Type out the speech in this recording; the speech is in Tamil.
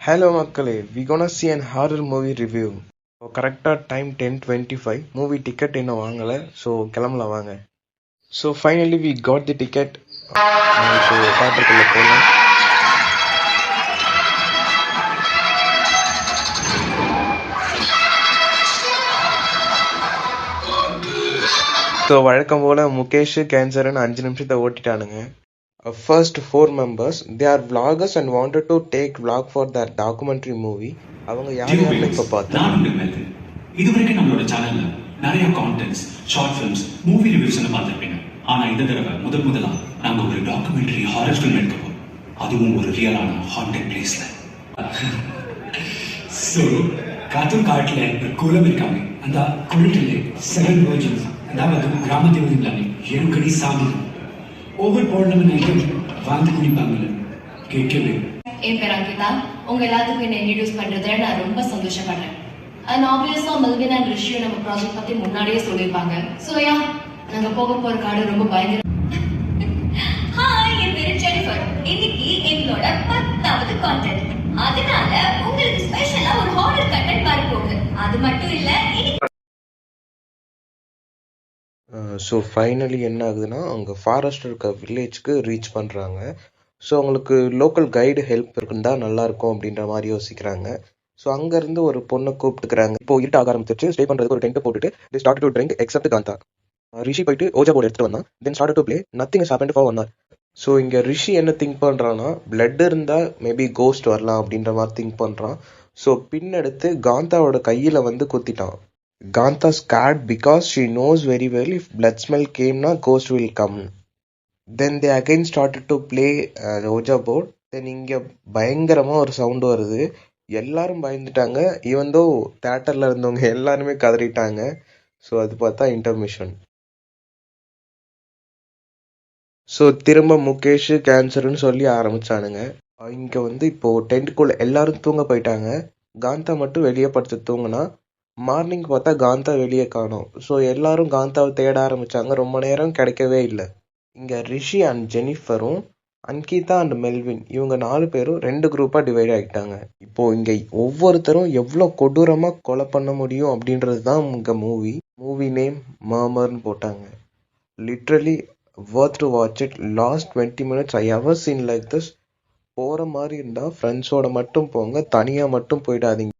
Hello மக்களே, we gonna see an horror movie review. கரெக்டாக டைம் 10:25, மூவி டிக்கெட் இன்னும் வாங்கலை, ஸோ கிளம்பலாம் வாங்க. So finally we got the ticket. இப்போ தேட்டருக்குள்ளே போகலாம். ஸோ வழக்கம் போல் முகேஷ் கேன்சர்னு 5 நிமிஷத்தை ஓட்டிட்டானுங்க. First 4 members, they are vloggers and wanted to take vlog for their documentary movie. அவங்க யாரெல்லாம் இப்ப பார்த்தா இதுவரைக்கும் நம்மளோட சேனல்ல நிறைய contents, short films, movie reviews எல்லாம் பார்த்திருப்பீங்க. ஆனா இந்த தடவை முதலா நாங்க ஒரு டாக்குமெண்ட்ரி ஹாரர் ஃபிலிம் எடுக்க போறோம். அதுவும் ஒரு ரியலான ஹாண்டட் பிளேஸ்ல. சோ காட்டுல ஒரு கோலம் இருக்காங்க. அந்த கோலத்திலே 7 virgins, அதாவது கிராம தேவதைகளான 7 கடி சாமி ஒவ்வொரு பௌர்ணமி நைட்டும் வாழ்ந்து குடிப்பாங்கல்ல, கேட்கவே. என் பேர் அங்கிதா. உங்க எல்லாத்துக்கும் என்ன இன்ட்ரடியூஸ் பண்றதுல நான் ரொம்ப சந்தோஷப்படுறேன். அண்ட் ஆப்வியஸா மெல்வின் அண்ட் ரிஷியும் நம்ம ப்ராஜெக்ட் பத்தி முன்னாடியே சொல்லியிருப்பாங்க. சோயா, நாங்க போக போற காடு ரொம்ப பயங்கர. ஹாய், என் பேர் ஜெனிஃபர். இன்னைக்கு எங்களோட 10வது கான்டென்ட். அதனால உங்களுக்கு ஸ்பெஷலா ஒரு ஹாரர் கண்டென்ட் வர போகுது. அது மட்டும் இல்ல, ஸோ ஃபைனலி என்ன ஆகுதுன்னா, அவங்க ஃபாரஸ்ட் இருக்க வில்லேஜ்க்கு ரீச் பண்ணுறாங்க. ஸோ அவங்களுக்கு லோக்கல் கைடு ஹெல்ப் இருந்தா நல்லா இருக்கும் அப்படின்ற மாதிரி யோசிக்கிறாங்க. ஸோ அங்கேருந்து ஒரு பொண்ணை கூப்பிட்டுக்கிறாங்க. இப்போ இருட்டாக ஆரம்பிச்சிருச்சு. ஸ்டே பண்ணுறதுக்கு ஒரு டென்ட் போட்டுட்டு they started to drink except Kantha. ரிஷி போயிட்டு ஓஜா போர்டு எடுத்துட்டு வந்தான். தென் started to play. nothing has happened for 1 hour. So இங்கே ரிஷி என்ன திங்க் பண்ணுறான்னா, பிளட் இருந்தால் மேபி கோஸ்ட் வரலாம் அப்படின்ற மாதிரி திங்க் பண்ணுறான். ஸோ பின்னெடுத்து காந்தாவோட கையில் வந்து குத்திட்டான். Gantha scared because she knows very well if blood smell came na ghost will come. Then they again started to play Ouija board. Then இங்க பயங்கரமா ஒரு சவுண்ட் வருது. எல்லாரும் பயந்துட்டாங்க. ஈவன் தோ தியேட்டர்ல இருந்தவங்க எல்லாருமே கதறிட்டாங்க. ஸோ அது பார்த்தா இன்டர்மிஷன். ஸோ திரும்ப முகேஷ் கேன்சர்னு சொல்லி ஆரம்பிச்சானுங்க. இங்க வந்து இப்போ டென்ட்டுக்குள்ள எல்லாரும் தூங்க போயிட்டாங்க. காந்தா மட்டும் வெளியே படுத்து தூங்கினா. மார்னிங் பார்த்தா காந்தா வெளியே காணோம். ஸோ எல்லாரும் காந்தாவை தேட ஆரம்பிச்சாங்க. ரொம்ப நேரம் கிடைக்கவே இல்லை. இங்கே ரிஷி அண்ட் ஜெனிஃபரும் அன்கிதா அண்ட் மெல்வின் இவங்க 4 பேரும் 2 குரூப்பாக டிவைட் ஆகிட்டாங்க. இப்போ இங்கே ஒவ்வொருத்தரும் எவ்வளோ கொடூரமாக கொலை பண்ண முடியும் அப்படின்றது தான் இங்கே மூவி நேம் மர்மர்னு போட்டாங்க. Literally worth to watch it. Last 20 minutes I ever seen like this. போகிற மாதிரி இருந்தால் ஃப்ரெண்ட்ஸோட மட்டும் போங்க, தனியாக மட்டும் போயிடாதீங்க.